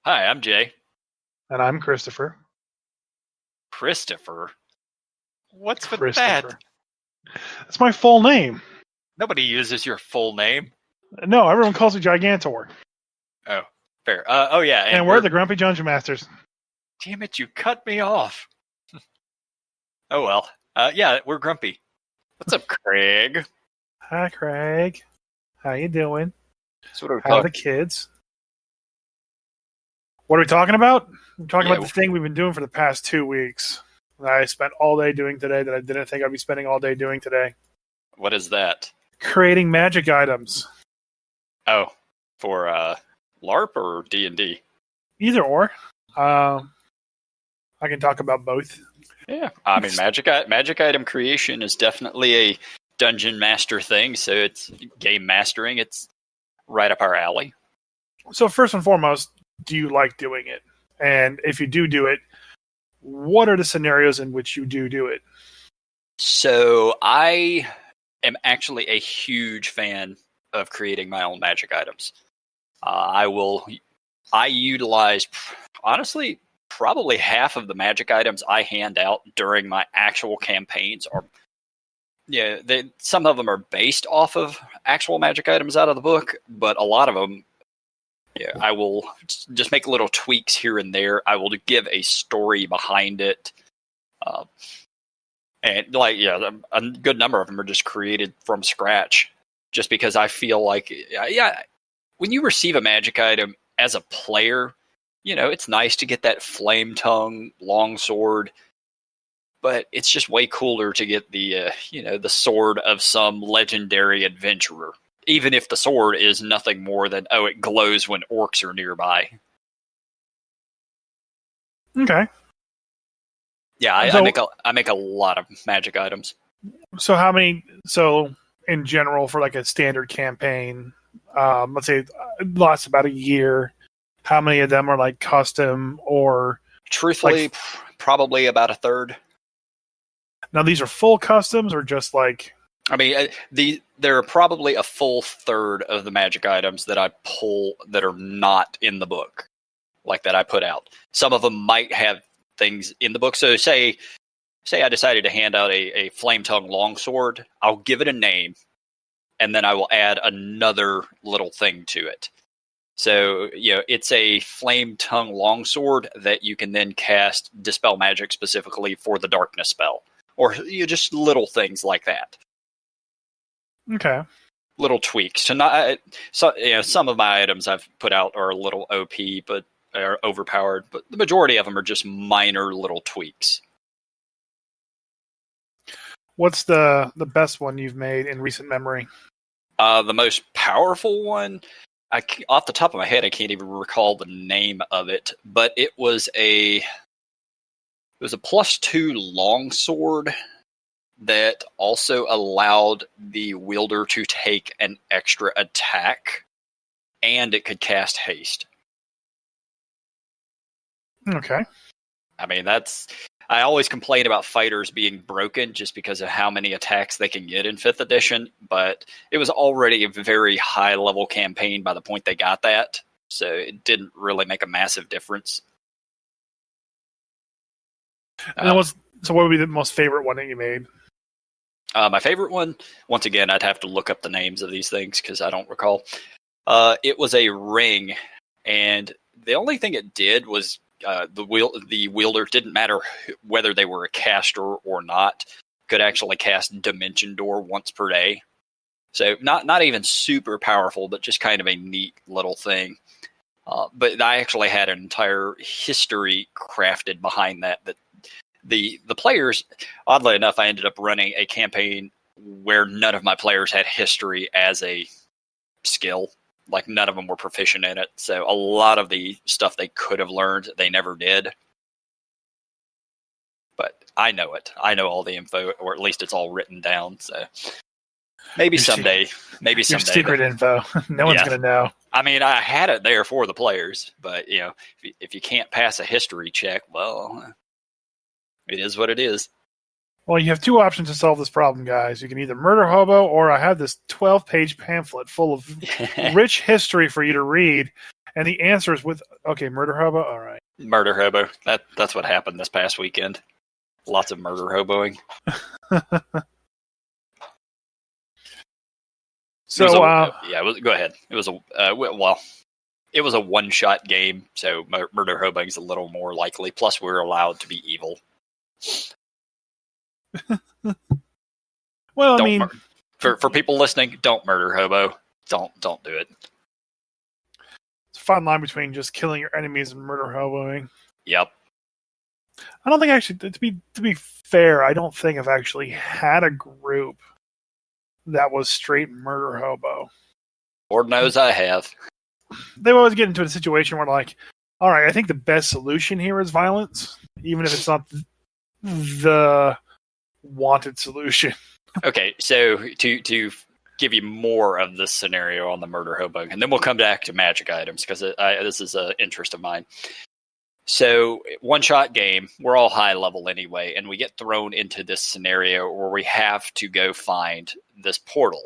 Hi, I'm Jay. And I'm Christopher. Christopher? What's with that? Christopher. That's my full name. Nobody uses your full name. No, everyone calls me Gigantor. Oh, fair. Oh, yeah. And we're the Grumpy Dungeon Masters. Damn it, you cut me off. Oh, well. Yeah, we're grumpy. What's up, Craig? Hi, Craig. How you doing? So what are we How are the kids? What are we talking about? We're talking about the thing we've been doing for the past 2 weeks. That I spent all day doing today that I didn't think I'd be spending all day doing today. What is that? Creating magic items. Oh, for LARP or D&D? Either or. I can talk about both. Yeah, I mean, magic item creation is definitely a dungeon master thing, so it's game mastering. It's right up our alley. So first and foremost, do you like doing it? And if you do it, what are the scenarios in which you do it? So I am actually a huge fan of creating my own magic items. I utilize, honestly, probably half of the magic items I hand out during my actual campaigns are, some of them are based off of actual magic items out of the book, but a lot of them, I will just make little tweaks here and there. I will give a story behind it. And a good number of them are just created from scratch just because I feel like, when you receive a magic item as a player, it's nice to get that flame tongue longsword, but it's just way cooler to get the sword of some legendary adventurer, even if the sword is nothing more than, it glows when orcs are nearby. Okay. Yeah, I make a lot of magic items. So how many? So in general, for like a standard campaign, let's say it lasts about a year. How many of them are like custom or? Truthfully, probably about a third. Now these are full customs or just like? I mean, there are probably a full third of the magic items that I pull that are not in the book, like that I put out. Some of them might have things in the book. So say I decided to hand out a flame tongue longsword, I'll give it a name, and then I will add another little thing to it. So, it's a flame tongue longsword that you can then cast Dispel Magic specifically for the darkness spell. Or just little things like that. Okay. Little tweaks. Some of my items I've put out are a little OP, but are overpowered, but the majority of them are just minor little tweaks. What's the best one you've made in recent memory? The most powerful one, off the top of my head, I can't even recall the name of it, but it was a +2 longsword that also allowed the wielder to take an extra attack, and it could cast haste. Okay. I mean, I always complain about fighters being broken just because of how many attacks they can get in 5th edition, but it was already a very high-level campaign by the point they got that, so it didn't really make a massive difference. And what would be the most favorite one that you made? My favorite one, once again, I'd have to look up the names of these things because I don't recall. It was a ring, and the only thing it did was the wielder, didn't matter whether they were a caster or not, could actually cast Dimension Door once per day. So not even super powerful, but just kind of a neat little thing. But I actually had an entire history crafted behind that the players, oddly enough, I ended up running a campaign where none of my players had history as a skill. Like, none of them were proficient in it. So a lot of the stuff they could have learned, they never did. But I know it. I know all the info, or at least it's all written down. So maybe someday. Your secret info. No one's going to know. I mean, I had it there for the players. But, if you can't pass a history check, well, it is what it is. Well, you have 2 options to solve this problem, guys. You can either murder Hobo, or I have this 12-page pamphlet full of rich history for you to read And the answer is murder hobo. All right, Murder hobo. That's what happened this past weekend. Lots of murder hoboing. So go ahead. It was it was a one-shot game, so murder hoboing is a little more likely. Plus, we're allowed to be evil. Well, for people listening, don't murder hobo. Don't do it. It's a fine line between just killing your enemies and murder hoboing. Yep. I don't think actually, to be fair, I don't think I've actually had a group that was straight murder hobo. Lord knows I have. They always get into a situation where, like, all right, I think the best solution here is violence, even if it's not the wanted solution. Okay, so to give you more of this scenario on the murder hobo, and then we'll come back to magic items, because this is an interest of mine. So, one-shot game, we're all high level anyway, and we get thrown into this scenario where we have to go find this portal.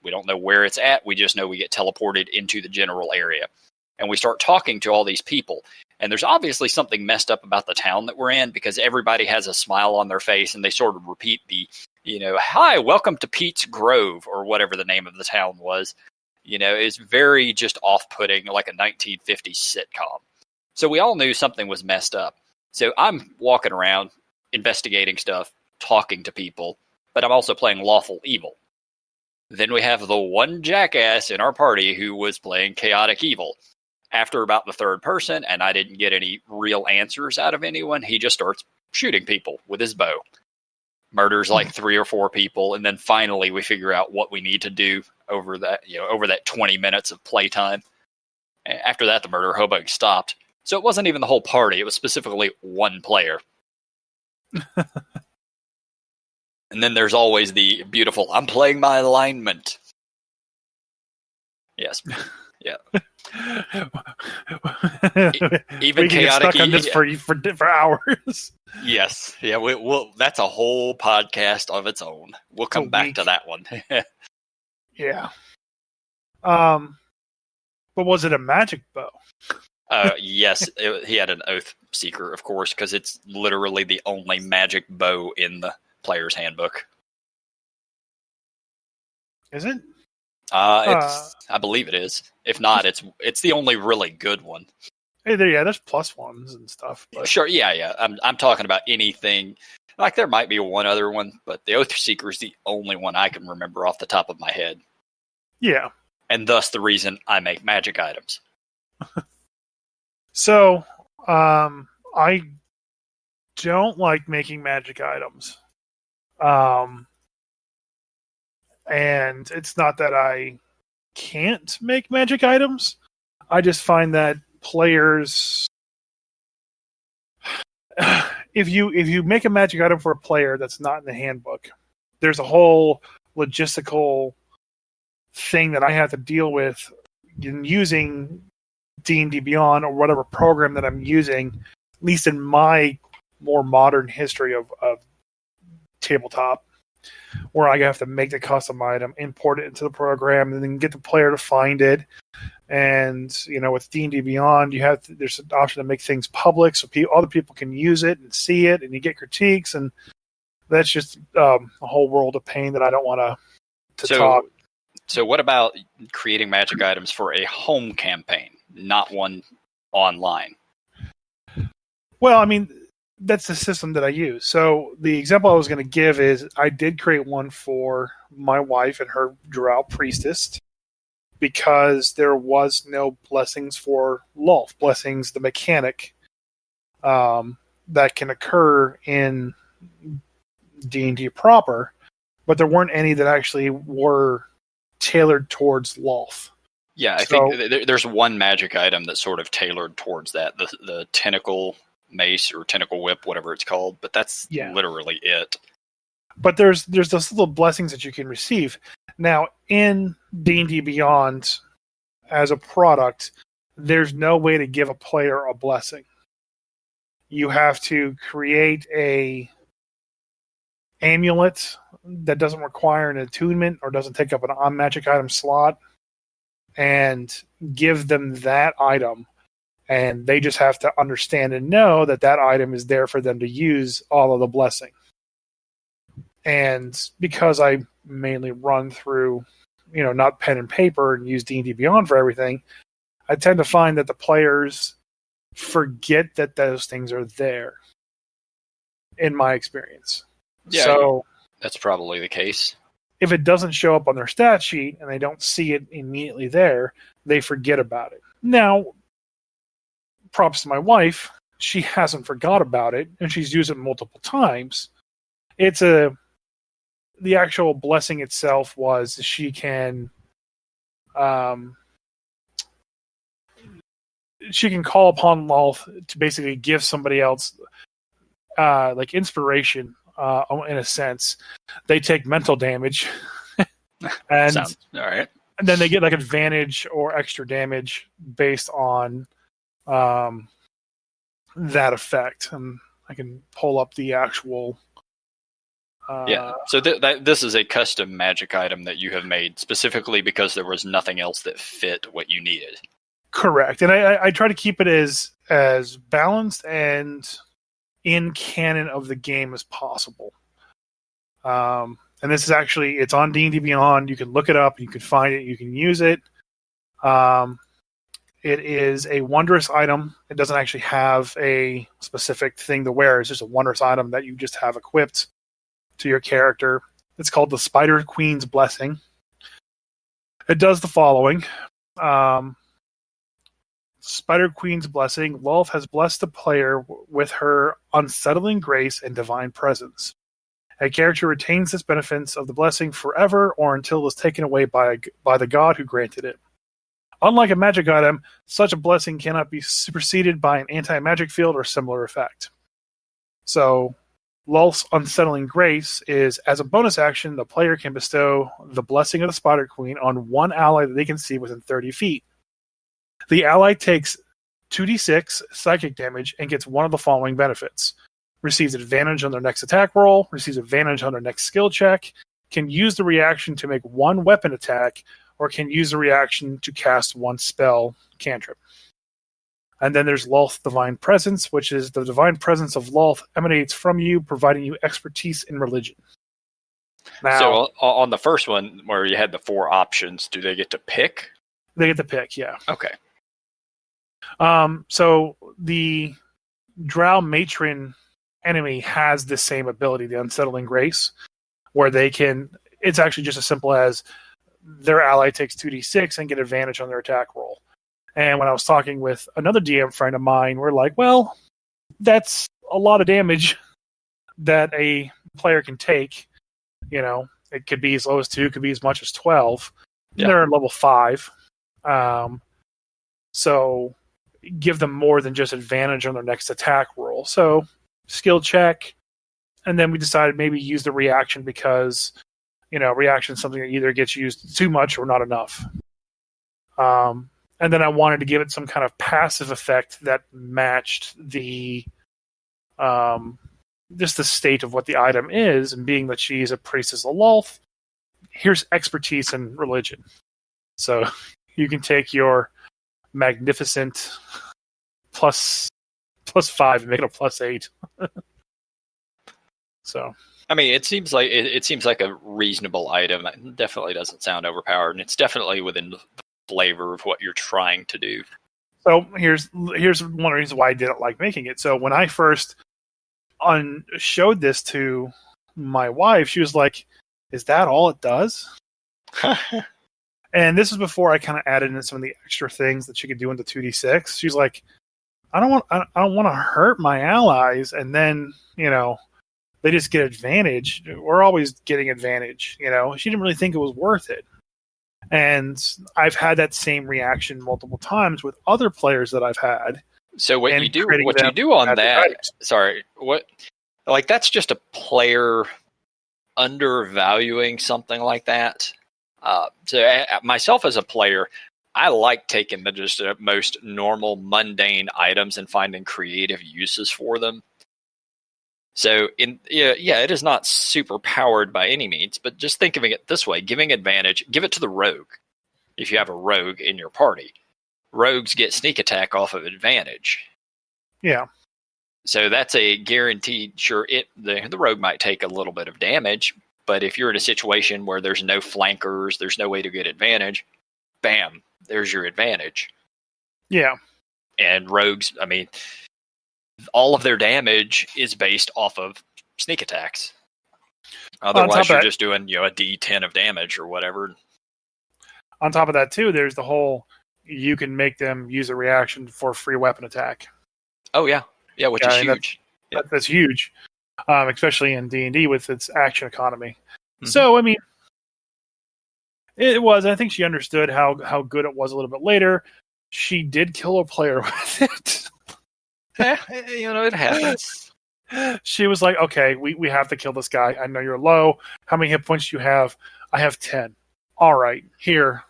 We don't know where it's at, we just know we get teleported into the general area. And we start talking to all these people. And there's obviously something messed up about the town that we're in, because everybody has a smile on their face, and they sort of repeat the, hi, welcome to Pete's Grove, or whatever the name of the town was. It's very just off-putting, like a 1950s sitcom. So we all knew something was messed up. So I'm walking around, investigating stuff, talking to people, but I'm also playing lawful evil. Then we have the one jackass in our party who was playing chaotic evil. After about the third person, and I didn't get any real answers out of anyone, he just starts shooting people with his bow. Murders like 3 or 4 people, and then finally we figure out what we need to do over that 20 minutes of playtime. After that, the murder hoboing stopped. So it wasn't even the whole party, it was specifically one player. And then there's always the beautiful, I'm playing my alignment. Yes. Yeah. Even we can chaotic. Get stuck on this for hours. Yes. Yeah. We'll. That's a whole podcast of its own. We'll come back to that one. Yeah. But was it a magic bow? Yes. He had an Oath Seeker, of course, because it's literally the only magic bow in the player's handbook. Is it? I believe it is. If not, it's the only really good one. Hey, there's plus ones and stuff. But... Sure, yeah. I'm talking about anything. Like, there might be one other one, but the Oath Seeker is the only one I can remember off the top of my head. Yeah. And thus the reason I make magic items. So, I don't like making magic items. And it's not that I can't make magic items. I just find that players, if you make a magic item for a player that's not in the handbook, there's a whole logistical thing that I have to deal with in using D&D Beyond or whatever program that I'm using, at least in my more modern history of tabletop, where I have to make the custom item, import it into the program, and then get the player to find it. And with D&D Beyond, there's an option to make things public so other people can use it and see it, and you get critiques, and that's just a whole world of pain that I don't want to talk. So what about creating magic items for a home campaign, not one online? Well, that's the system that I use. So the example I was going to give is I did create one for my wife and her Drow priestess because there was no blessings for Lolth. Blessings, the mechanic that can occur in D&D proper, but there weren't any that actually were tailored towards Lolth. Yeah, I think there's one magic item that's sort of tailored towards that, the tentacle mace or tentacle whip, whatever it's called, but that's literally it. But there's those little blessings that you can receive. Now, in D&D Beyond, as a product, there's no way to give a player a blessing. You have to create a amulet that doesn't require an attunement or doesn't take up an on-magic item slot, and give them that item, and they just have to understand and know that that item is there for them to use all of the blessing. And because I mainly run through, not pen and paper and use D&D Beyond for everything, I tend to find that the players forget that those things are there, in my experience. Yeah, so that's probably the case. If it doesn't show up on their stat sheet and they don't see it immediately there, they forget about it. Now, props to my wife, she hasn't forgot about it, and she's used it multiple times. The actual blessing itself was she can call upon Lolth to basically give somebody else like inspiration, in a sense. They take mental damage, and Sounds all right. And then they get like advantage or extra damage based on that effect. And I can pull up the actual. Yeah. So this is a custom magic item that you have made specifically because there was nothing else that fit what you needed. Correct, and I try to keep it as balanced and in canon of the game as possible. And this is actually, it's on D&D Beyond. You can look it up. You can find it. You can use it. It is a wondrous item. It doesn't actually have a specific thing to wear. It's just a wondrous item that you just have equipped to your character. It's called the Spider Queen's Blessing. It does the following. Spider Queen's Blessing. Lolth has blessed the player with her unsettling grace and divine presence. A character retains this benefits of the blessing forever or until it is taken away by the god who granted it. Unlike a magic item, such a blessing cannot be superseded by an anti-magic field or similar effect. So, Lolth's unsettling grace is, as a bonus action, the player can bestow the blessing of the Spider Queen on one ally that they can see within 30 feet. The ally takes 2d6 psychic damage and gets one of the following benefits. Receives advantage on their next attack roll, receives advantage on their next skill check, can use the reaction to make one weapon attack, or can use the reaction to cast one spell cantrip. And then there's Lolth Divine Presence, which is the divine presence of Lolth emanates from you, providing you expertise in religion. Now, so on the first one, where you had the 4 options, do they get to pick? They get to pick, yeah. Okay. So the Drow Matron enemy has the same ability, the Unsettling Grace, where they can, it's actually just as simple as their ally takes 2d6 and get advantage on their attack roll. And when I was talking with another DM friend of mine, we're like, well, that's a lot of damage that a player can take. It could be as low as 2, it could be as much as 12. Yeah. They're level 5. So give them more than just advantage on their next attack roll. So skill check, and then we decided maybe use the reaction because, reaction is something that either gets used too much or not enough. And then I wanted to give it some kind of passive effect that matched the just the state of what the item is, and being that she's a priestess of Lolth, here's expertise in religion. So you can take your magnificent plus 5 and make it a +8. So, I mean, it seems like a reasonable item. It definitely doesn't sound overpowered, and it's definitely within the flavor of what you're trying to do. So here's one of the reasons why I didn't like making it. So when I first showed this to my wife, she was like, "Is that all it does?" And this is before I kind of added in some of the extra things that she could do into 2d6. She's like, I don't want to hurt my allies, and then they just get advantage. We're always getting advantage. She didn't really think it was worth it. And I've had that same reaction multiple times with other players that I've had. So what you do on that? Sorry, that's just a player undervaluing something like that. So myself as a player, I like taking the just most normal, mundane items and finding creative uses for them. So, it is not super powered by any means, but just think of it this way: giving advantage, give it to the rogue. if you have a rogue in your party. Rogues get sneak attack off of advantage. Yeah. So that's a guaranteed. Sure, the rogue might take a little bit of damage, but if you're in a situation where there's no flankers, there's no way to get advantage, bam, there's your advantage. Yeah. And rogues, I mean, all of their damage is based off of sneak attacks. Otherwise, you're just doing a D10 of damage or whatever. On top of that, too, there's the whole you can make them use a reaction for free weapon attack. Oh yeah, yeah, which is huge. That's huge, especially in D&D with its action economy. Mm-hmm. So I mean, it was. I think she understood how good it was a little bit later. She did kill a player with it. It happens. She was like, okay, we have to kill this guy. I know you're low. How many hit points do you have? I have 10. All right, here.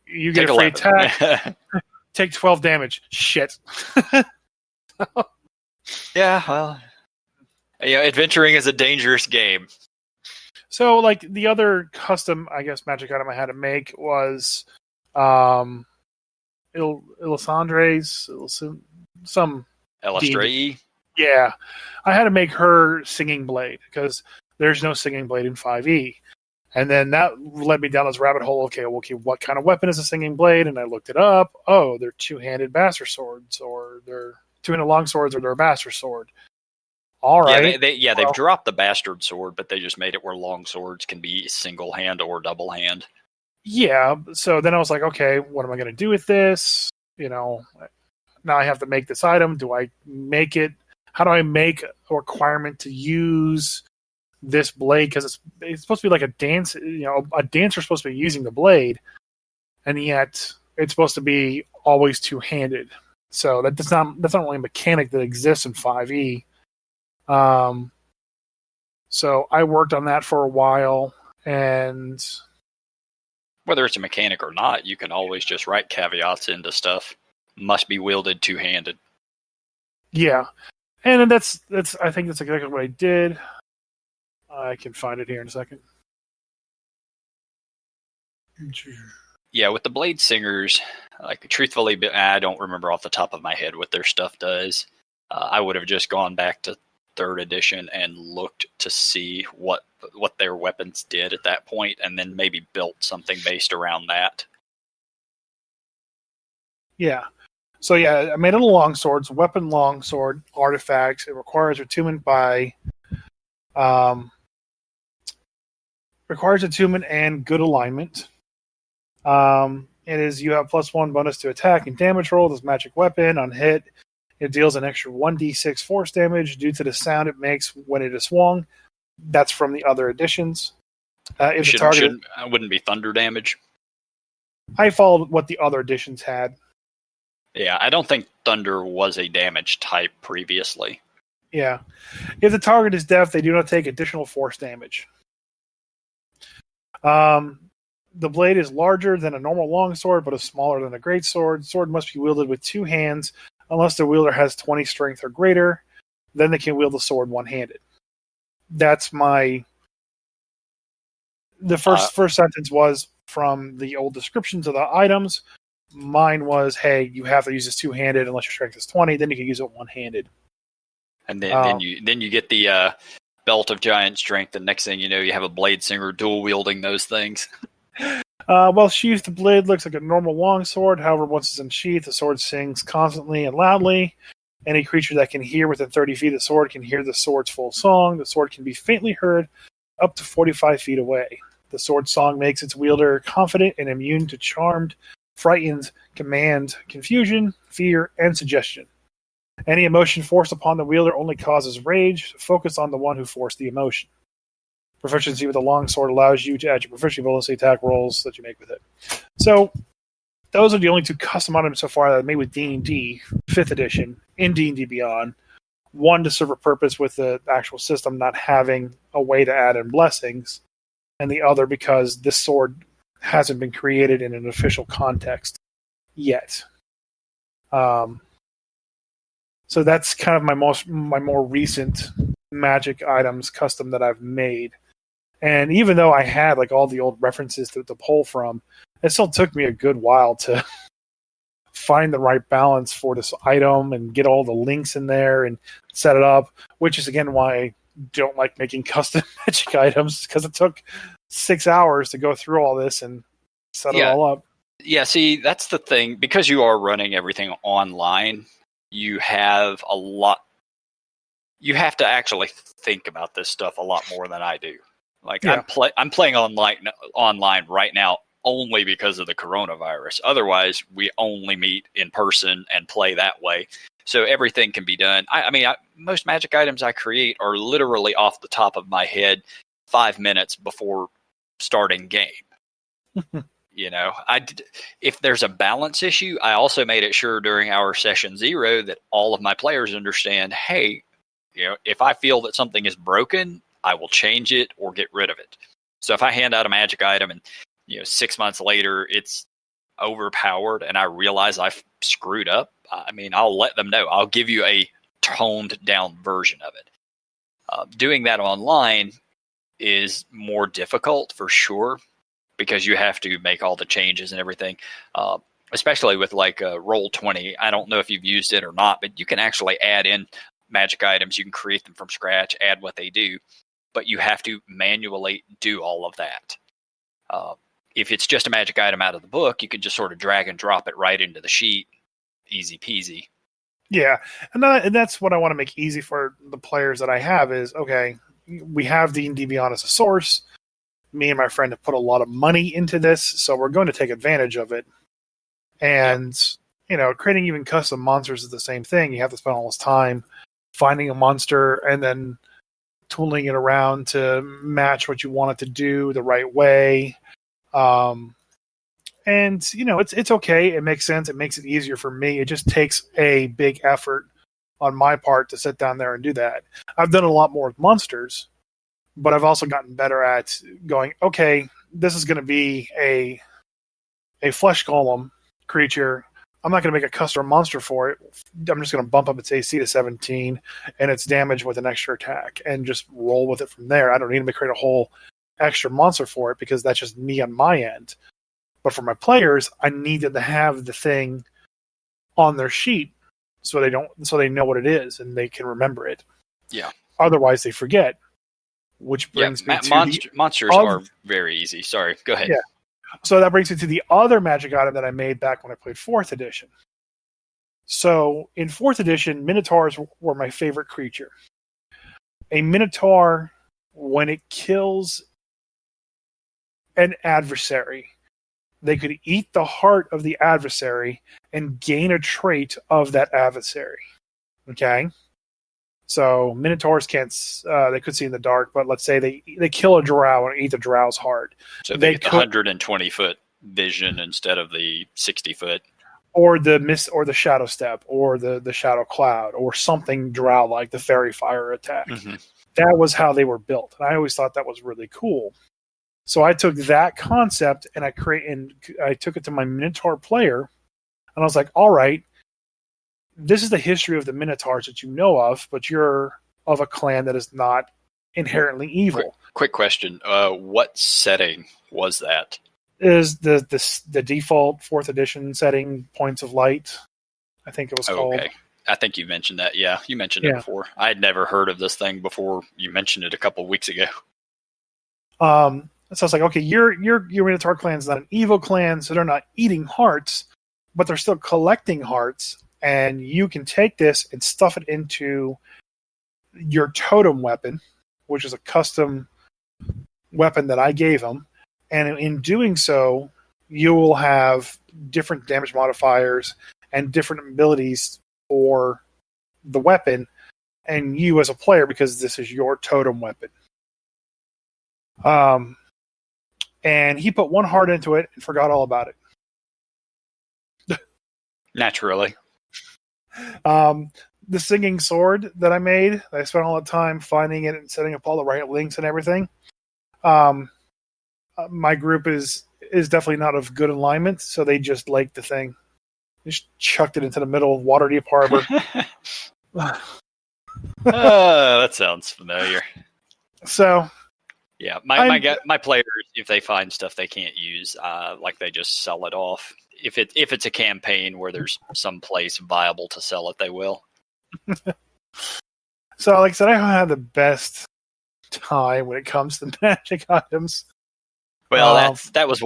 You get a free attack. Take 12 damage. Shit. Yeah, well, adventuring is a dangerous game. So, like, the other custom, I guess, magic item I had to make was Elisandre's, some Elistrae. Yeah. I had to make her Singing Blade, because there's no Singing Blade in 5e. And then that led me down this rabbit hole. Okay, what kind of weapon is a Singing Blade? And I looked it up. Oh, they're two-handed bastard swords, or they're two-handed long swords, or they're a bastard sword. All right. Yeah, they've dropped the bastard sword, but they just made it where long swords can be single hand or double hand. Yeah. So then I was like, okay, what am I going to do with this? Now I have to make this item. Do I make it? How do I make a requirement to use this blade? Because it's supposed to be like a dance. A dancer's supposed to be using the blade, and yet it's supposed to be always two-handed. So that's not really a mechanic that exists in 5e. So I worked on that for a while, and whether it's a mechanic or not, you can always just write caveats into stuff. Must be wielded two-handed. Yeah, and that's I think that's exactly what I did. I can find it here in a second. Yeah, with the Blade Singers, like, truthfully, I don't remember off the top of my head what their stuff does. I would have just gone back to 3rd edition and looked to see what their weapons did at that point, and then maybe built something based around that. Yeah. So yeah, I made it a longsword, weapon longsword, artifacts. It requires attunement and good alignment. It is, you have +1 bonus to attack and damage roll. This magic weapon on hit, it deals an extra 1d6 force damage due to the sound it makes when it is swung. That's from the other editions. If the target wouldn't be thunder damage. I followed what the other editions had. Yeah, I don't think thunder was a damage type previously. Yeah. If the target is deaf, they do not take additional force damage. The blade is larger than a normal longsword, but is smaller than a greatsword. The sword must be wielded with 2 hands, unless the wielder has 20 strength or greater. Then they can wield the sword one-handed. That's the first sentence was from the old descriptions of the items. Mine was, hey, you have to use this two-handed unless your strength is 20. Then you can use it one-handed. And then you get the belt of giant strength, and next thing you know, you have a blade singer dual wielding those things. Well, sheath, the blade looks like a normal longsword. However, once it's in sheath, the sword sings constantly and loudly. Any creature that can hear within 30 feet of the sword can hear the sword's full song. The sword can be faintly heard up to 45 feet away. The sword song makes its wielder confident and immune to charmed, frightened, command, confusion, fear, and suggestion. Any emotion forced upon the wielder only causes rage. Focus on the one who forced the emotion. Proficiency with the longsword allows you to add your proficiency bonus attack rolls that you make with it. So, those are the only 2 custom items so far that I made with D&D 5th edition in D&D Beyond. One to serve a purpose with the actual system not having a way to add in blessings, and the other because this sword hasn't been created in an official context yet. So that's kind of my more recent magic items custom that I've made. And even though I had like all the old references to pull from, it still took me a good while to find the right balance for this item and get all the links in there and set it up, which is again why I don't like making custom magic items, because it took 6 hours to go through all this and set it all up. Yeah, see, that's the thing. Because you are running everything online, you have a lot. You have to actually think about this stuff a lot more than I do. Like I'm playing online right now only because of the coronavirus. Otherwise, we only meet in person and play that way. So everything can be done. I mean, most magic items I create are literally off the top of my head 5 minutes before starting game. You know, if there's a balance issue, I also made it sure during our session 0 that all of my players understand, hey, you know, if I feel that something is broken, I will change it or get rid of it. So if I hand out a magic item and, 6 months later it's overpowered and I realize I've screwed up, I mean, I'll let them know. I'll give you a toned down version of it. Doing that online is more difficult for sure, because you have to make all the changes and everything. Especially with like Roll20. I don't know if you've used it or not, but you can actually add in magic items. You can create them from scratch, add what they do, but you have to manually do all of that. If it's just a magic item out of the book, you can just sort of drag and drop it right into the sheet. Easy peasy. Yeah, and that's what I want to make easy for the players that I have is, okay, we have D&D Beyond as a source. Me and my friend have put a lot of money into this, so we're going to take advantage of it. And, creating even custom monsters is the same thing. You have to spend all this time finding a monster and then tooling it around to match what you want it to do the right way. And, it's okay. It makes sense. It makes it easier for me. It just takes a big effort on my part to sit down there and do that. I've done a lot more with monsters, but I've also gotten better at going, okay, this is going to be a flesh golem creature. I'm not going to make a custom monster for it. I'm just going to bump up its AC to 17 and its damage with an extra attack and just roll with it from there. I don't need to create a whole extra monster for it because that's just me on my end. But for my players, I needed to have the thing on their sheet so they know what it is and they can remember it. Yeah. Otherwise, they forget. Which brings me to monsters are very easy. Sorry, go ahead. Yeah. So that brings me to the other magic item that I made back when I played 4th edition. So in 4th edition, Minotaurs were my favorite creature. A Minotaur, when it kills an adversary, they could eat the heart of the adversary and gain a trait of that adversary. Okay? So Minotaurs can't, they could see in the dark, but let's say they kill a drow and eat the drow's heart. So they get the 120-foot vision instead of the 60-foot. Or the mist, or the shadow step, or the shadow cloud, or something drow like the fairy fire attack. Mm-hmm. That was how they were built. And I always thought that was really cool. So I took that concept and I took it to my Minotaur player, and I was like, all right, this is the history of the Minotaurs that you know of, but you're of a clan that is not inherently evil. Quick question. What setting was that? Is the default 4th edition setting, Points of Light, I think it was called. Okay. I think you mentioned that. Yeah, you mentioned it before. I had never heard of this thing before you mentioned it a couple of weeks ago. So I was like, okay, your Minotaur clan is not an evil clan, so they're not eating hearts, but they're still collecting hearts. And you can take this and stuff it into your totem weapon, which is a custom weapon that I gave them. And in doing so, you will have different damage modifiers and different abilities for the weapon and you as a player, because this is your totem weapon. And he put one heart into it and forgot all about it. Naturally. The singing sword that I made, I spent all the time finding it and setting up all the right links and everything. My group is definitely not of good alignment, so they just liked the thing. Just chucked it into the middle of Waterdeep Harbor. That sounds familiar. So Yeah, I'm my players, if they find stuff they can't use, like they just sell it off. If it's a campaign where there's some place viable to sell it, they will. so like I said, I don't have the best time when it comes to magic items. Well, that was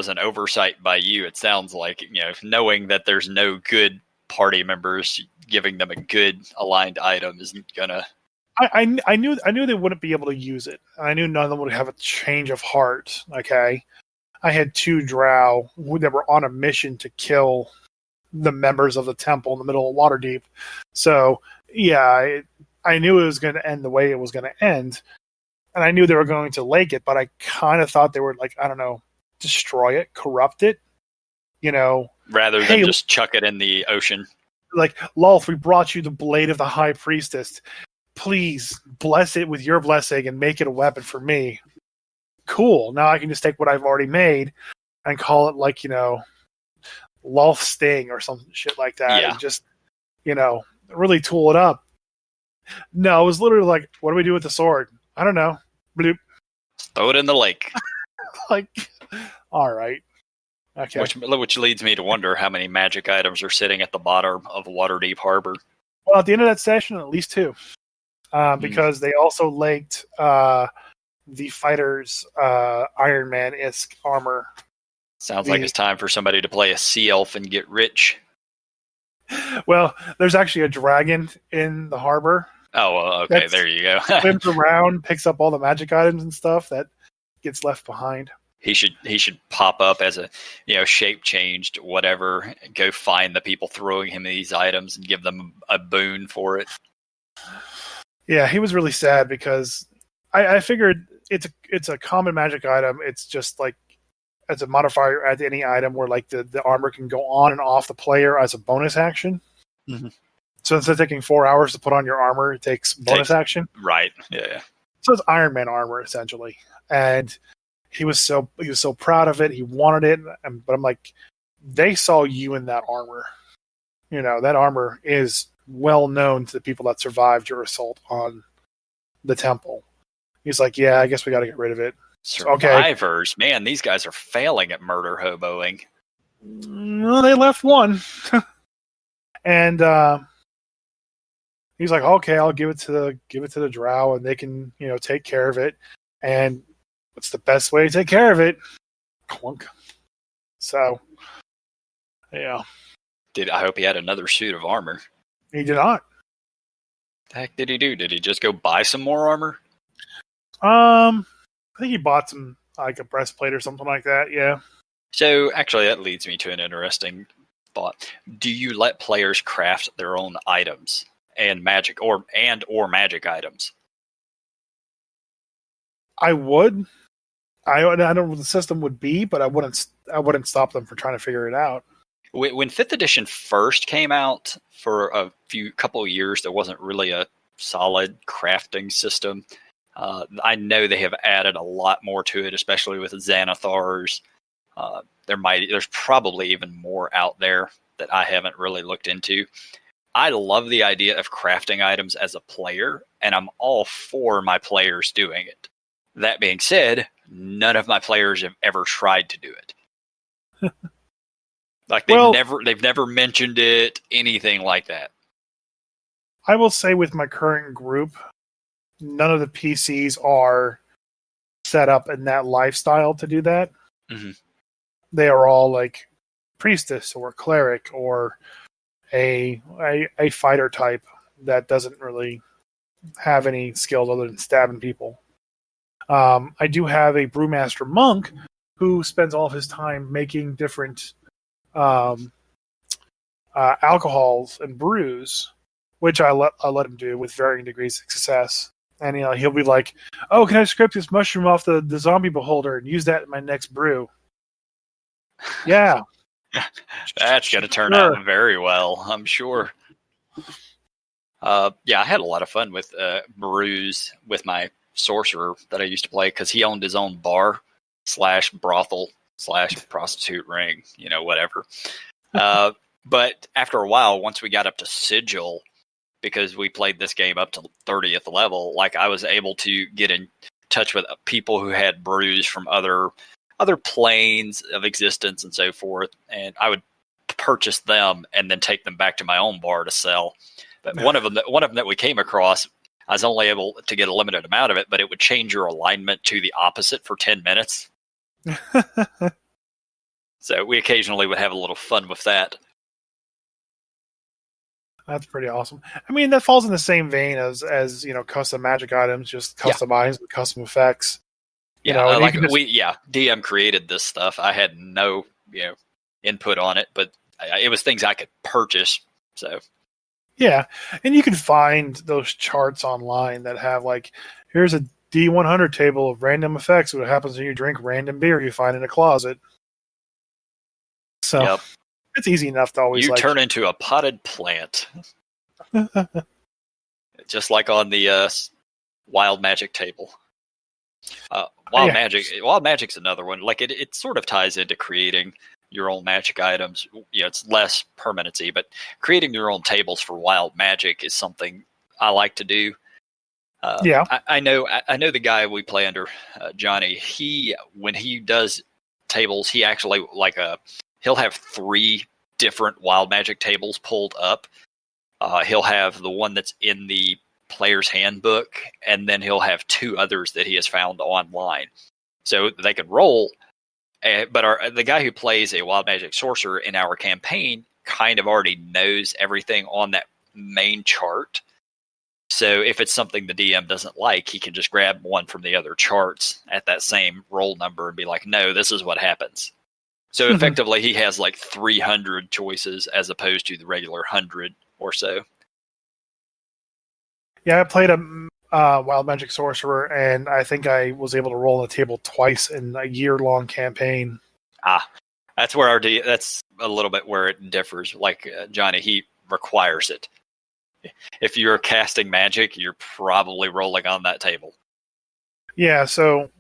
an oversight by you. It sounds like, knowing that there's no good party members, giving them a good aligned item isn't gonna. I knew they wouldn't be able to use it. I knew none of them would have a change of heart. Okay, I had 2 drow that were on a mission to kill the members of the temple in the middle of Waterdeep. So yeah, I knew it was going to end the way it was going to end, and I knew they were going to lake it. But I kind of thought they would, like, I don't know, destroy it, corrupt it. Rather than just chuck it in the ocean. Like, Lolth, we brought you the blade of the High Priestess. Please bless it with your blessing and make it a weapon for me. Cool. Now I can just take what I've already made and call it, like, Lolth Sting or some shit like that. Yeah. And just, really tool it up. No, it was literally like, what do we do with the sword? I don't know. Bloop. Throw it in the lake. Like, all right. Okay. Which leads me to wonder how many magic items are sitting at the bottom of Waterdeep Harbor. Well, at the end of that session, at least 2. Because they also laked the fighter's Iron Man-esque armor. Sounds like it's time for somebody to play a sea elf and get rich. Well, there's actually a dragon in the harbor. Oh, well, okay, there you go. Swims around, picks up all the magic items and stuff that gets left behind. He should pop up as a shape changed, whatever. Go find the people throwing him these items and give them a boon for it. Yeah, he was really sad because I figured it's a common magic item. It's just like as a modifier add to any item where like the armor can go on and off the player as a bonus action. Mm-hmm. So instead of taking 4 hours to put on your armor, it takes bonus action. Right. Yeah. So it's Iron Man armor essentially, and he was so proud of it. He wanted it, but I'm like, they saw you in that armor. That armor is well known to the people that survived your assault on the temple. He's like, yeah, I guess we got to get rid of it. Survivors, okay. Man, these guys are failing at murder hoboing. Well, they left one, and he's like, okay, I'll give it to the drow, and they can take care of it. And what's the best way to take care of it? Clunk. So, yeah. I hope he had another suit of armor. He did not. The heck did he do? Did he just go buy some more armor? I think he bought some, like a breastplate or something like that. Yeah. So actually, that leads me to an interesting thought. Do you let players craft their own items and magic or magic items? I would. I don't know what the system would be, but I wouldn't stop them from trying to figure it out. When 5th edition first came out, for a couple of years, there wasn't really a solid crafting system. I know they have added a lot more to it, especially with Xanathars. There's probably even more out there that I haven't really looked into. I love the idea of crafting items as a player, and I'm all for my players doing it. That being said, none of my players have ever tried to do it. Like they've never mentioned it, anything like that. I will say with my current group, none of the PCs are set up in that lifestyle to do that. Mm-hmm. They are all like priestess or cleric or a fighter type that doesn't really have any skills other than stabbing people. I do have a brewmaster monk who spends all of his time making different alcohols and brews, which I let him do with varying degrees of success. And he'll be like, "Oh, can I scrape this mushroom off the zombie beholder and use that in my next brew?" Yeah, that's going to turn out very well, I'm sure. Yeah, I had a lot of fun with brews with my sorcerer that I used to play because he owned his own bar / brothel / prostitute ring, whatever. But after a while, once we got up to sigil, because we played this game up to 30th level, like I was able to get touch with people who had brews from other planes of existence and so forth, and I would purchase them and then take them back to my own bar to sell. But one of them that we came across, I was only able to get a limited amount of it, but it would change your alignment to the opposite for 10 minutes. So we occasionally would have a little fun with that. That's pretty awesome. I mean, that falls in the same vein as custom magic items, just customized with custom effects. DM created this stuff. I had no input on it, but it was things I could purchase. So yeah, and you can find those charts online that have here's a D100 table of random effects. What happens when you drink random beer you find in a closet. So. Yep. It's easy enough to always turn into a potted plant. Just like on the Wild Magic table. Wild Magic's another one. It sort of ties into creating your own magic items. It's less permanency, but creating your own tables for Wild Magic is something I like to do. I know the guy we play under, Johnny. When he does tables, he actually he'll have 3 different Wild Magic tables pulled up. He'll have the one that's in the player's handbook, and then he'll have 2 others that he has found online. So they can roll, but the guy who plays a Wild Magic sorcerer in our campaign kind of already knows everything on that main chart. So if it's something the DM doesn't like, he can just grab one from the other charts at that same roll number and be like, no, this is what happens. So effectively, he has 300 choices as opposed to the regular 100 or so. Yeah, I played a Wild Magic Sorcerer, and I think I was able to roll on the table twice in a year-long campaign. That's where that's a little bit where it differs. Johnny, he requires it. If you're casting magic, you're probably rolling on that table. Yeah, so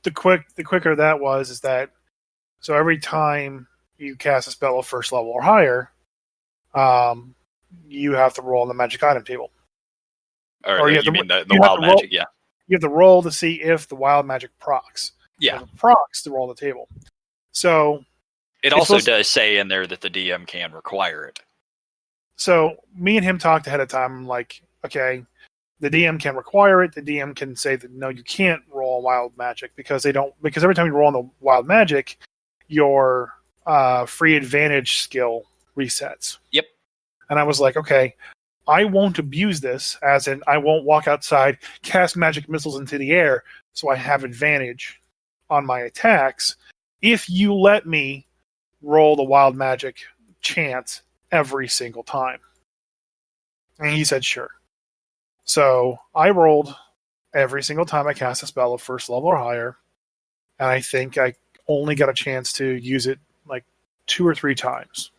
the quicker that is that. So every time you cast a spell of first level or higher, you have to roll on the magic item table. Or you mean the wild magic, yeah. You have to roll to see if the wild magic procs. Yeah. If it procs to roll the table. So it also does say in there that the DM can require it. So me and him talked ahead of time. I'm like, okay, the DM can require it. The DM can say that no, you can't roll wild magic because every time you roll on the wild magic, your free advantage skill resets. Yep. And I was like, okay, I won't abuse this, as in I won't walk outside, cast magic missiles into the air, so I have advantage on my attacks, if you let me roll the wild magic chance every single time. And he said, sure. So I rolled every single time I cast a spell of first level or higher, and I think I only got a chance to use it 2 or 3 times.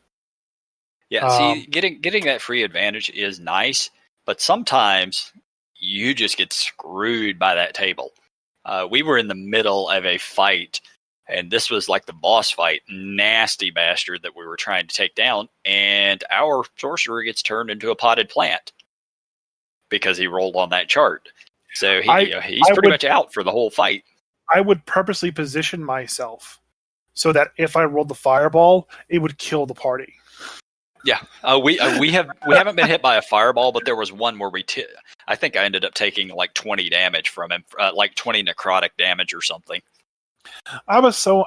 Yeah, see, getting that free advantage is nice, but sometimes you just get screwed by that table. We were in the middle of a fight, and this was the boss fight, nasty bastard that we were trying to take down, and our sorcerer gets turned into a potted plant because he rolled on that chart. So he's pretty much out for the whole fight. I would purposely position myself so that if I rolled the fireball, it would kill the party. Yeah, we haven't been hit by a fireball, but there was one where I think I ended up taking 20 damage from him, 20 necrotic damage or something. I was so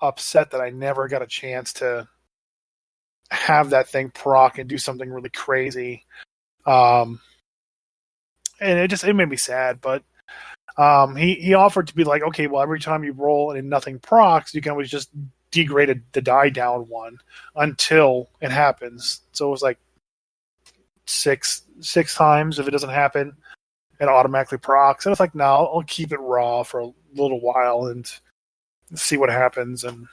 upset that I never got a chance to have that thing proc and do something really crazy, and it made me sad. But he offered to be like, okay, well, every time you roll and nothing procs, you can always just degrade the die down one until it happens. So it was six times. If it doesn't happen, it automatically procs. And it's no, I'll keep it raw for a little while and see what happens. And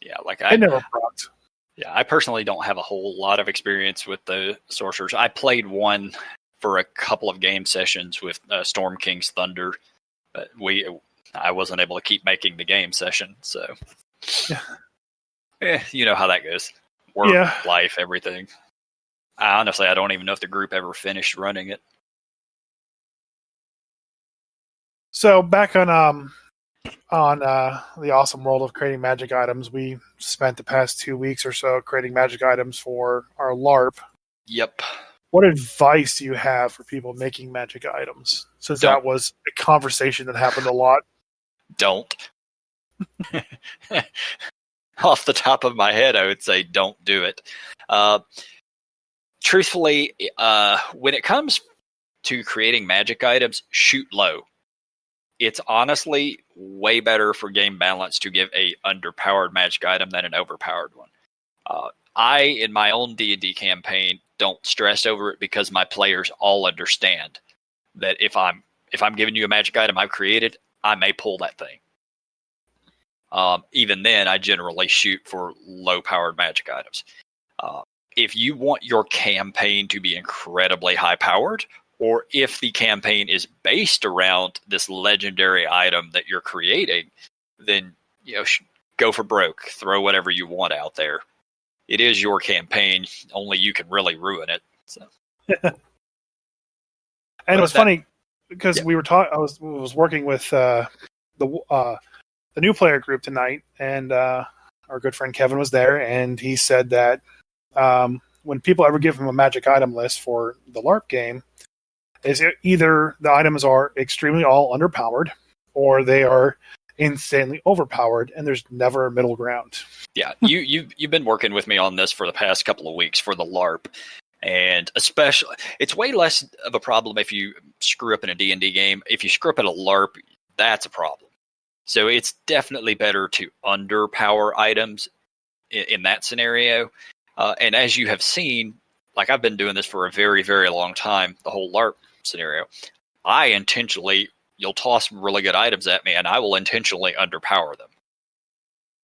yeah, I never procced. Yeah, I personally don't have a whole lot of experience with the sorcerers. I played one for a couple of game sessions with Storm King's Thunder, but I wasn't able to keep making the game session, so you know how that goes. Work, life, everything. Honestly, I don't even know if the group ever finished running it. So back on the awesome world of creating magic items, we spent the past 2 weeks or so creating magic items for our LARP. Yep. What advice do you have for people making magic items? Since that was a conversation that happened a lot. Don't. Off the top of my head, I would say don't do it. Truthfully, when it comes to creating magic items, shoot low. It's honestly way better for game balance to give a underpowered magic item than an overpowered one. I, in my own D&D campaign, don't stress over it because my players all understand that if I'm giving you a magic item I've created, I may pull that thing. Even then, I generally shoot for low-powered magic items. If you want your campaign to be incredibly high-powered, or if the campaign is based around this legendary item that you're creating, then go for broke. Throw whatever you want out there. It is your campaign. Only you can really ruin it. So. And it was funny because we were talking. I was working with the new player group tonight, and our good friend Kevin was there, and he said that when people ever give him a magic item list for the LARP game, is either the items are extremely all underpowered, or they are insanely overpowered, and there's never a middle ground. Yeah, you've been working with me on this for the past couple of weeks for the LARP, and especially it's way less of a problem if you screw up in a D&D game. If you screw up at a LARP, that's a problem. So it's definitely better to underpower items in that scenario. And as you have seen, like I've been doing this for a very, very long time, the whole LARP scenario, you'll toss really good items at me and I will intentionally underpower them.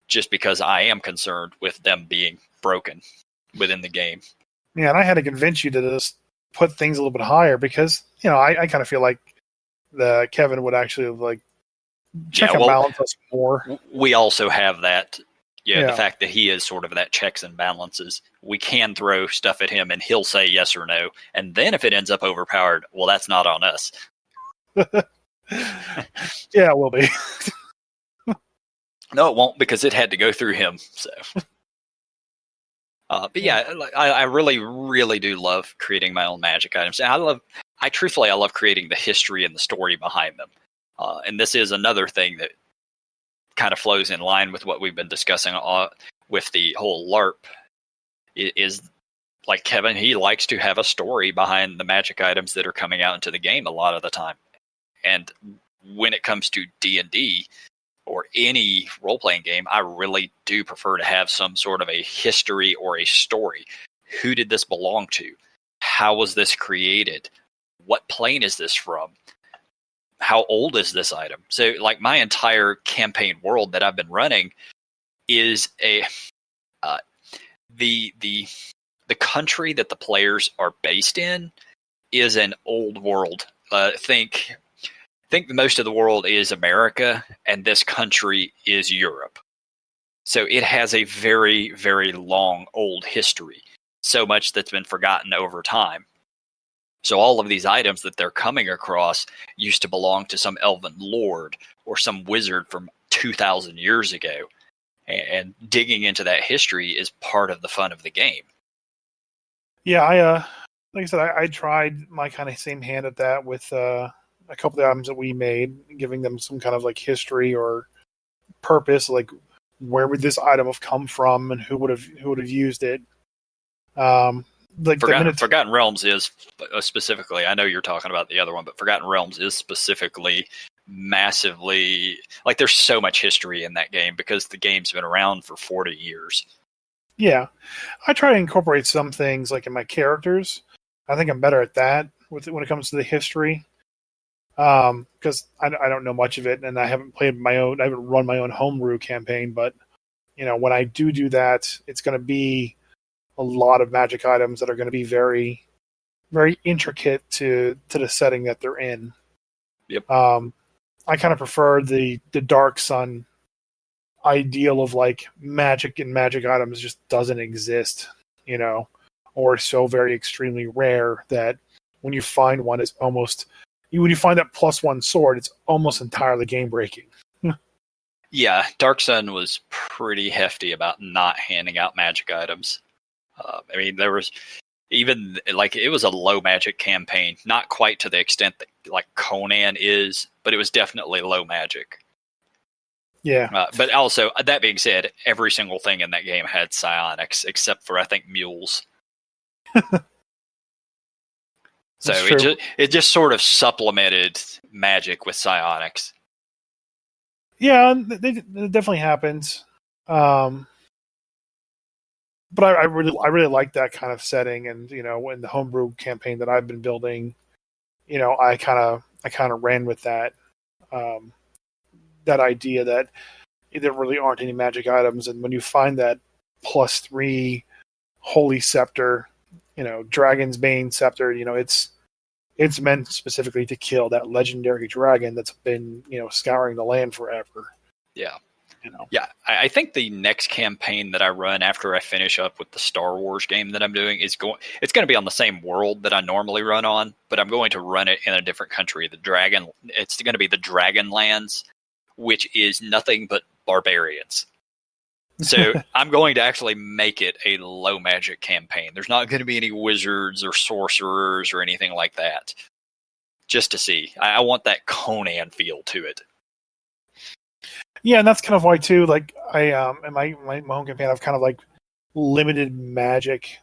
Just because I am concerned with them being broken within the game. Yeah, and I had to convince you to just put things a little bit higher because, I kind of feel like Kevin would actually check and balance us more. We also have that. Yeah, the fact that he is sort of that checks and balances. We can throw stuff at him and he'll say yes or no. And then if it ends up overpowered, well, that's not on us. Yeah, it will be. No, it won't because it had to go through him. So, but yeah, I really, really do love creating my own magic items. And I love creating the history and the story behind them. And this is another thing that kind of flows in line with what we've been discussing with the whole LARP. Is like Kevin, he likes to have a story behind the magic items that are coming out into the game a lot of the time. And when it comes to D&D or any role-playing game, I really do prefer to have some sort of a history or a story. Who did this belong to? How was this created? What plane is this from? How old is this item? So, like, my entire campaign world that I've been running is the country that the players are based in is an old world. Think most of the world is America, and this country is Europe. So it has a very, very long, old history. So much that's been forgotten over time. So all of these items that they're coming across used to belong to some elven lord or some wizard from 2,000 years ago. And digging into that history is part of the fun of the game. Yeah, like I said, I tried my kind of same hand at that with a couple of items that we made, giving them some kind of history or purpose, like where would this item have come from and who would have used it. Forgotten Realms is specifically, I know you're talking about the other one, but Forgotten Realms is specifically massively, there's so much history in that game because the game's been around for 40 years. Yeah. I try to incorporate some things in my characters. I think I'm better at that when it comes to the history. Because I don't know much of it and I haven't run my own homebrew campaign, but when I do that, it's going to be a lot of magic items that are going to be very, very intricate to the setting that they're in. Yep. I kind of prefer the Dark Sun ideal of magic and magic items just doesn't exist, or so very extremely rare that when you find one, it's almost when you find that +1 sword, it's almost entirely game breaking. Yeah, Dark Sun was pretty hefty about not handing out magic items. I mean, there was even like it was a low magic campaign, not quite to the extent that like Conan is, but it was definitely low magic. Yeah. But also, that being said, every single thing in that game had psionics, except for I think mules. So it just sort of supplemented magic with psionics. Yeah, it definitely happens. But I really like that kind of setting, and in the homebrew campaign that I've been building, I kind of ran with that that idea that there really aren't any magic items, and when you find that +3 holy scepter, Dragon's Bane scepter, it's meant specifically to kill that legendary dragon that's been scouring the land forever. Yeah. Yeah, I think the next campaign that I run after I finish up with the Star Wars game that I'm doing it's going to be on the same world that I normally run on, but I'm going to run it in a different country. It's going to be the Dragonlands, which is nothing but barbarians. So I'm going to actually make it a low magic campaign. There's not going to be any wizards or sorcerers or anything like that. Just to see. I want that Conan feel to it. Yeah, and that's kind of why too. Like I in my home campaign, I've kind of like limited magic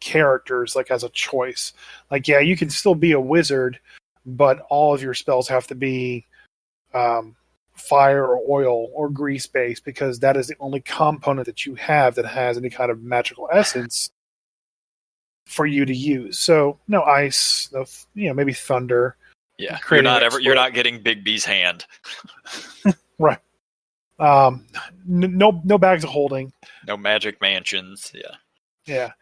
characters like as a choice. Like, yeah, you can still be a wizard, but all of your spells have to be fire or oil or grease based, because that is the only component that you have that has any kind of magical essence for you to use. So no ice, no maybe thunder. Yeah, you're not getting Big B's hand. Right. No bags of holding. No magic mansions. Yeah. Yeah.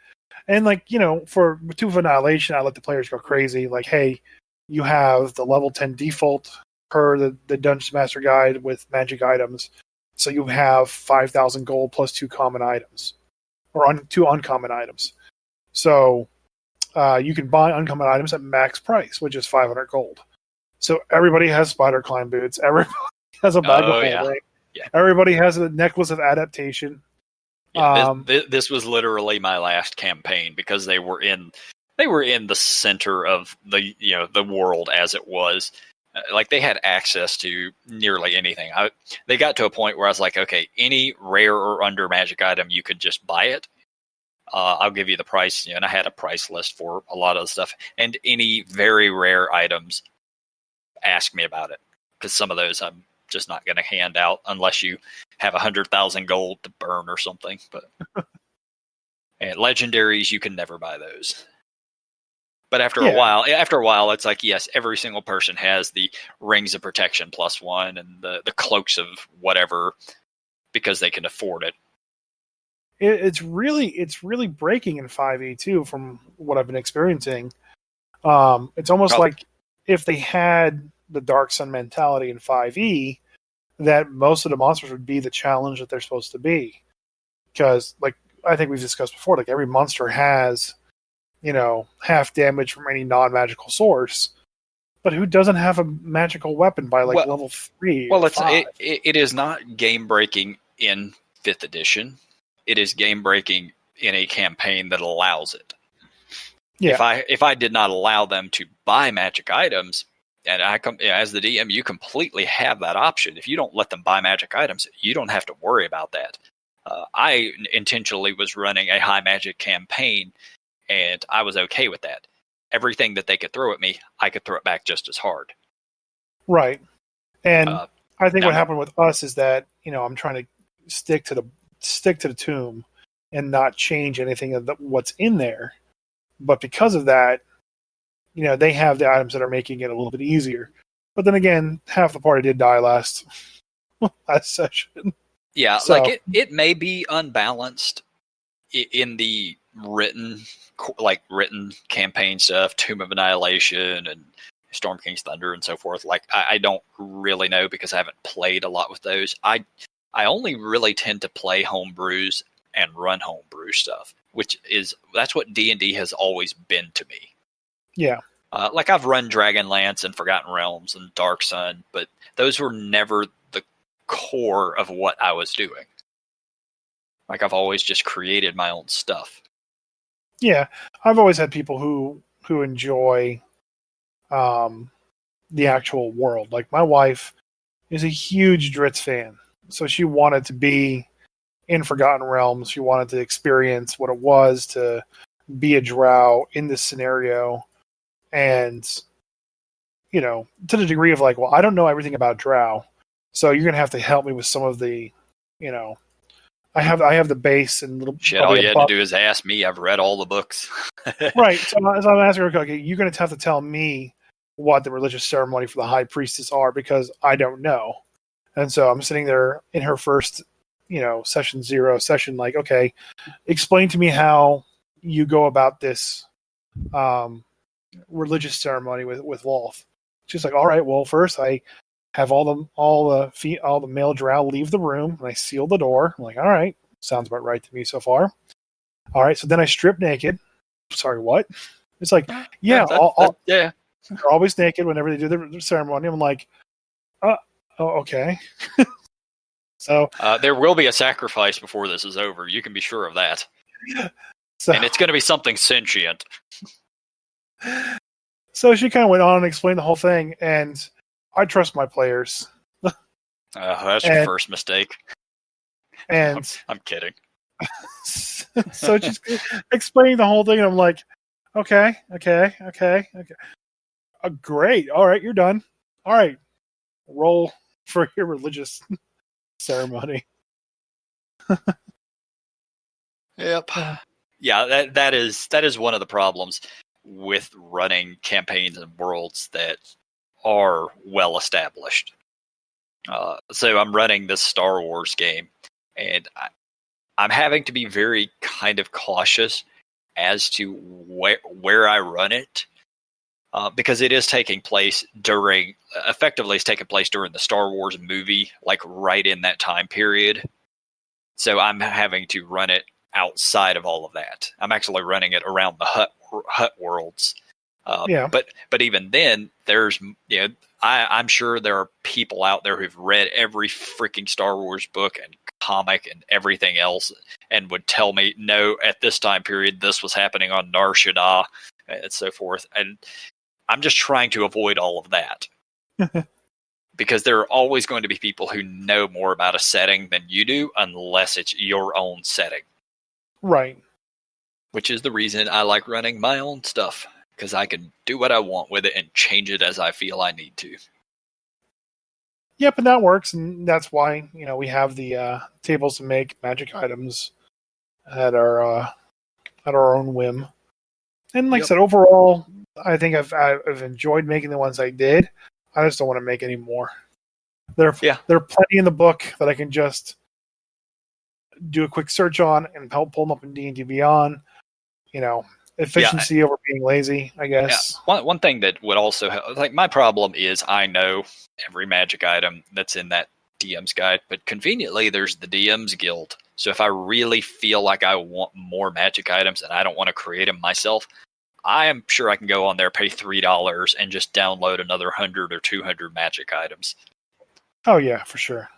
And like, for Tooth of Annihilation, I let the players go crazy. Like, hey, you have the level 10 default per the Dungeon Master Guide with magic items. So you have 5,000 gold plus 2 common items. Or 2 uncommon items. So you can buy uncommon items at max price, which is 500 gold. So everybody has spider climb boots. Everybody has a bag of holding. Yeah. Everybody has a necklace of adaptation. Yeah, this was literally my last campaign because they were in the center of the world as it was. Like they had access to nearly anything. They got to a point where I was like, okay, any rare or under magic item, you could just buy it. I'll give you the price, and I had a price list for a lot of the stuff. And any very rare items, ask me about it, because some of those I'm just not going to hand out unless you have 100,000 gold to burn or something. But and legendaries, you can never buy those. But after a while, it's like, yes, every single person has the rings of protection +1 and the cloaks of whatever because they can afford it. It's really breaking in 5e too, from what I've been experiencing. It's almost like if they had the Dark Sun mentality in 5e, that most of the monsters would be the challenge that they're supposed to be. Because, like I think we've discussed before, like every monster has, half damage from any non-magical source. But who doesn't have a magical weapon by level 3? Well, it is not game breaking in 5th edition. It is game breaking in a campaign that allows it. Yeah. If I did not allow them to buy magic items, and as the DM, you completely have that option. If you don't let them buy magic items, you don't have to worry about that. I intentionally was running a high magic campaign, and I was okay with that. Everything that they could throw at me, I could throw it back just as hard. Right. And I think what happened with us is that, I'm trying to stick to the tomb and not change anything of what's in there. But because of that, they have the items that are making it a little bit easier. But then again, half the party did die last session. Yeah, so, like it may be unbalanced in the written campaign stuff, Tomb of Annihilation and Storm King's Thunder and so forth. Like I don't really know because I haven't played a lot with those. I only really tend to play homebrews and run homebrew stuff, that's what D&D has always been to me. Yeah. Like I've run Dragonlance and Forgotten Realms and Dark Sun, but those were never the core of what I was doing. Like I've always just created my own stuff. Yeah, I've always had people who enjoy the actual world. Like my wife is a huge Dritz fan, so she wanted to be in Forgotten Realms. She wanted to experience what it was to be a drow in this scenario, and to the degree of like, well, I don't know everything about drow, so you're gonna have to help me with some of the, I have the base and little. Shit, all you had to do is ask me. I've read all the books. Right. So I'm asking her, okay, you're going to have to tell me what the religious ceremony for the high priestess are because I don't know. And so I'm sitting there in her first, session 0 session, like, okay, explain to me how you go about this religious ceremony with Wolf. She's like, all right, well, first I have all the male drow leave the room, and I seal the door. I'm like, all right, sounds about right to me so far. All right, so then I strip naked. Sorry, what? It's like, yeah, yeah. They're always naked whenever they do the ceremony. I'm like, oh, okay. So there will be a sacrifice before this is over. You can be sure of that. So, and it's going to be something sentient. So she kind of went on and explained the whole thing, and I trust my players. That's your first mistake. And I'm kidding. So she's explaining the whole thing, and I'm like, okay. Great. All right, you're done. All right. Roll for your religious ceremony. Yep. Yeah, that is one of the problems with running campaigns and worlds that are well established. So I'm running this Star Wars game, and I'm having to be very kind of cautious as to where I run it, because it is taking place during the Star Wars movie, like right in that time period. So I'm having to run it outside of all of that. I'm actually running it around the hut worlds. But even then, there's I'm sure there are people out there who've read every freaking Star Wars book and comic and everything else, and would tell me, no, at this time period, this was happening on Nar Shaddaa, and so forth. And I'm just trying to avoid all of that. Because there are always going to be people who know more about a setting than you do, unless it's your own setting. Right. Which is the reason I like running my own stuff, because I can do what I want with it and change it as I feel I need to. Yep, and that works, and that's why we have the tables to make magic items at our own whim. And like I said, overall, I think I've enjoyed making the ones I did. I just don't want to make any more. There are plenty in the book that I can just do a quick search on and help pull them up in D&D Beyond. Efficiency over being lazy, I guess. Yeah. One thing that would also help, like my problem is I know every magic item that's in that DM's guide, but conveniently there's the DM's guild. So if I really feel like I want more magic items and I don't want to create them myself, I am sure I can go on there, pay $3, and just download another 100 or 200 magic items. Oh yeah, for sure.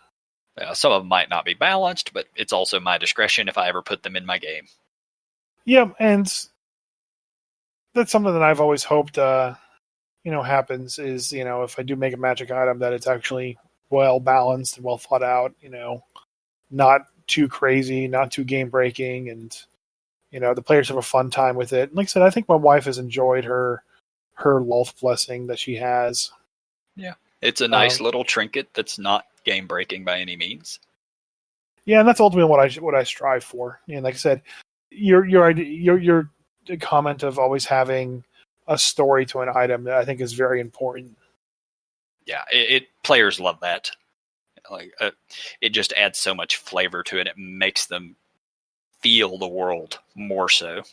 Some of them might not be balanced, but it's also my discretion if I ever put them in my game. Yeah, and that's something that I've always hoped, happens is, if I do make a magic item, that it's actually well balanced and well thought out, not too crazy, not too game breaking, and, the players have a fun time with it. And like I said, I think my wife has enjoyed her Lolth blessing that she has. Yeah. It's a nice little trinket that's not game breaking by any means. Yeah, and that's ultimately what I strive for. And like I said, your comment of always having a story to an item that I think is very important. Yeah, players love that. Like it just adds so much flavor to it. It makes them feel the world more so.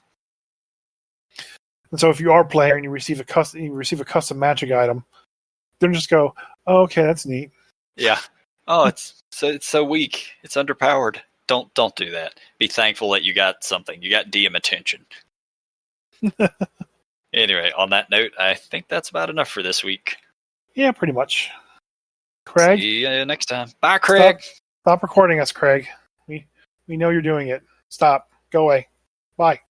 And so, if you are a player and you receive a custom magic item, don't just go, "Oh, okay, that's neat." Yeah. Oh, it's so weak. It's underpowered. Don't do that. Be thankful that you got something. You got DM attention. Anyway, on that note, I think that's about enough for this week. Yeah, pretty much. Craig? See you next time. Bye, Craig. Stop recording us, Craig. We know you're doing it. Stop. Go away. Bye.